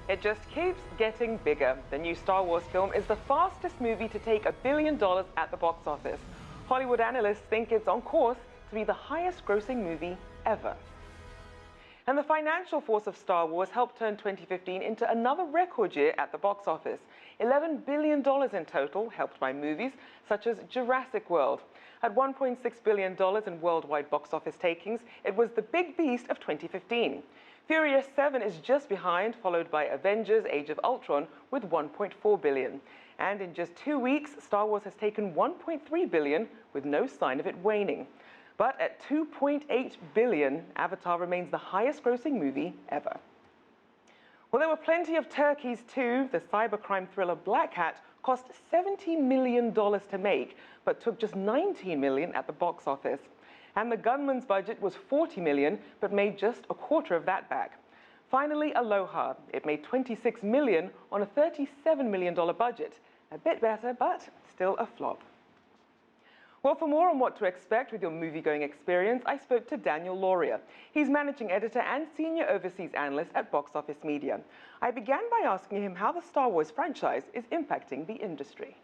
It just keeps getting bigger. The new Star Wars film is the fastest movie to take $1 billion at the box office. Hollywood analysts think it's on course to be the highest-grossing movie ever. And the financial force of Star Wars helped turn 2015 into another record year at the box office. $11 billion in total, helped by movies such as Jurassic World. At $1.6 billion in worldwide box office takings, it was the big beast of 2015. Furious 7 is just behind, followed by Avengers: Age of Ultron with $1.4 billion. And in just 2 weeks, Star Wars has taken $1.3 billion with no sign of it waning. But at $2.8 billion, Avatar remains the highest-grossing movie ever. Well, there were plenty of turkeys too. The cybercrime thriller Black Hat cost $70 million to make, but took just $19 million at the box office. And The Gunman's budget was $40 million, but made just a quarter of that back. Finally, Aloha. It made $26 million on a $37 million budget. A bit better, but still a flop. Well, for more on what to expect with your movie-going experience, I spoke to Daniel Loria. He's managing editor and senior overseas analyst at BoxOffice Media. I began by asking him how the Star Wars franchise is impacting the industry.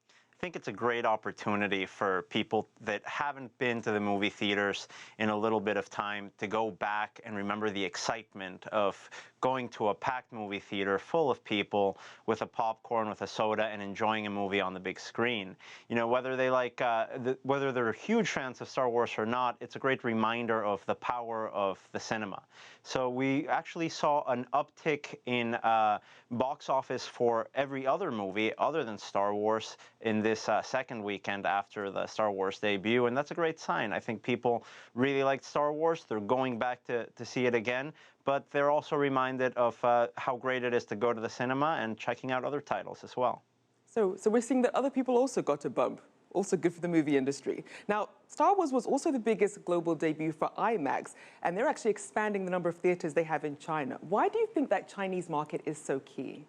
I think it's a great opportunity for people that haven't been to the movie theaters in a little bit of time to go back and remember the excitement of going to a packed movie theater full of people with a popcorn, with a soda, and enjoying a movie on the big screen. You know, whether they like, whether they're huge fans of Star Wars or not, it's a great reminder of the power of the cinema. So we actually saw an uptick in box office for every other movie other than Star Wars in this second weekend after the Star Wars debut, and that's a great sign. I think people really liked Star Wars. They're going back to see it again, but they're also reminded of how great it is to go to the cinema and checking out other titles as well. So we're seeing that other people also got a bump. Also good for the movie industry. Now, Star Wars was also the biggest global debut for IMAX, and they're actually expanding the number of theaters they have in China. Why do you think that Chinese market is so key?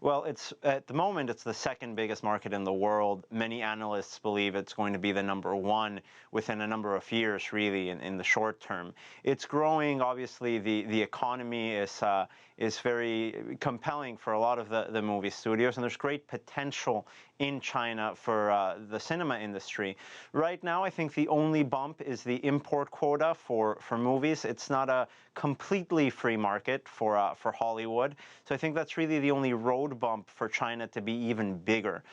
Well, at the moment, it's the second biggest market in the world. Many analysts believe it's going to be the #1 within a number of years, really, in the short term. It's growing. Obviously, the economy is very compelling for a lot of the movie studios, and there's great potential in China for the cinema industry. Right now, I think the only bump is the import quota for movies. It's not a completely free market for Hollywood, so I think that's really the only road bump for China to be even bigger.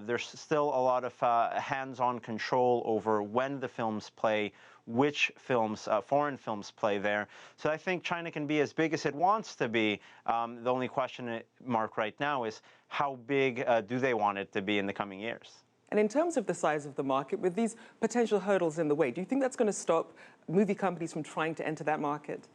There's still a lot of hands-on control over when the films play, which films, foreign films play there. So I think China can be as big as it wants to be. The only question mark right now is how big do they want it to be in the coming years? And in terms of the size of the market, with these potential hurdles in the way, do you think that's going to stop movie companies from trying to enter that market?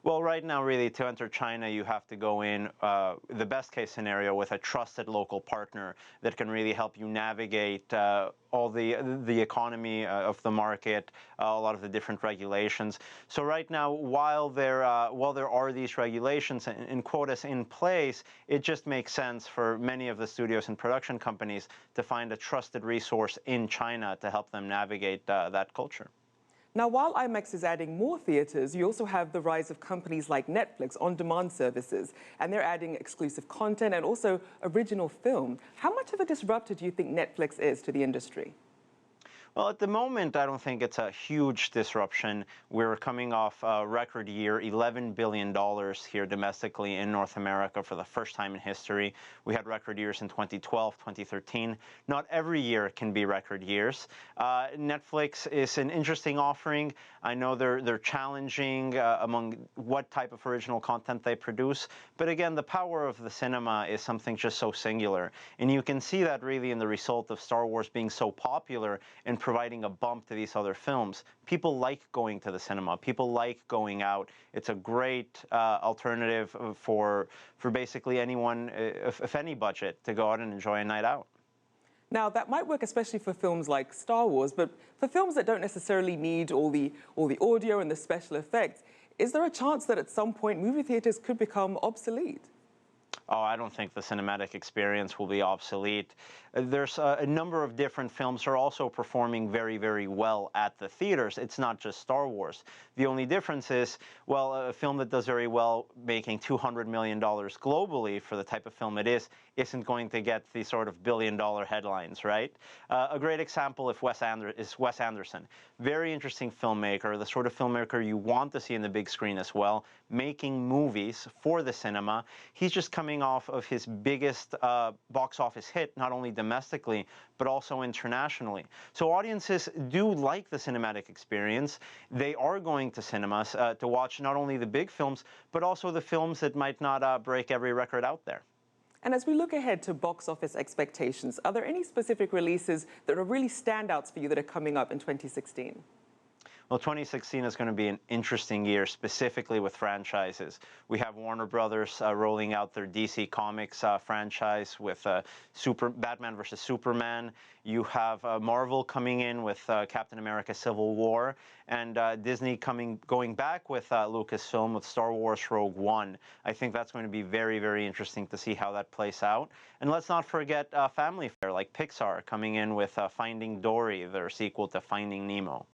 Well, right now, really, to enter China, you have to go in the best-case scenario with a trusted local partner that can really help you navigate all the economy of the market, a lot of the different regulations. So right now, while there are these regulations and quotas in place, it just makes sense for many of the studios and production companies to find a trusted resource in China to help them navigate that culture. Now, while IMAX is adding more theaters, you also have the rise of companies like Netflix, on-demand services, and they're adding exclusive content and also original film. How much of a disruptor do you think Netflix is to the industry? Well, at the moment, I don't think it's a huge disruption. We're coming off a record year, $11 billion here domestically in North America for the first time in history. We had record years in 2012, 2013. Not every year can be record years. Netflix is an interesting offering. I know they're challenging among what type of original content they produce. But again, the power of the cinema is something just so singular. And you can see that really in the result of Star Wars being so popular and providing a bump to these other films. People like going to the cinema. People like going out. It's a great alternative for basically anyone, of any budget, to go out and enjoy a night out. Now, that might work especially for films like Star Wars, but for films that don't necessarily need all the audio and the special effects, is there a chance that at some point movie theaters could become obsolete? Oh, I don't think the cinematic experience will be obsolete. There's a number of different films that are also performing very, very well at the theaters. It's not just Star Wars. The only difference is, well, a film that does very well, making $200 million globally for the type of film it is, isn't going to get the sort of billion-dollar headlines, right? A great example is Wes Anderson. Very interesting filmmaker, the sort of filmmaker you want to see in the big screen as well, making movies for the cinema. He's just coming off of his biggest box office hit, not only domestically, but also internationally. So audiences do like the cinematic experience. They are going to cinemas to watch not only the big films, but also the films that might not break every record out there. And as we look ahead to box office expectations, are there any specific releases that are really standouts for you that are coming up in 2016? Well, 2016 is going to be an interesting year, specifically with franchises. We have Warner Brothers rolling out their DC Comics franchise with Batman vs. Superman. You have Marvel coming in with Captain America: Civil War, and Disney going back with Lucasfilm with Star Wars: Rogue One. I think that's going to be very, very interesting to see how that plays out. And let's not forget family fare like Pixar coming in with Finding Dory, their sequel to Finding Nemo.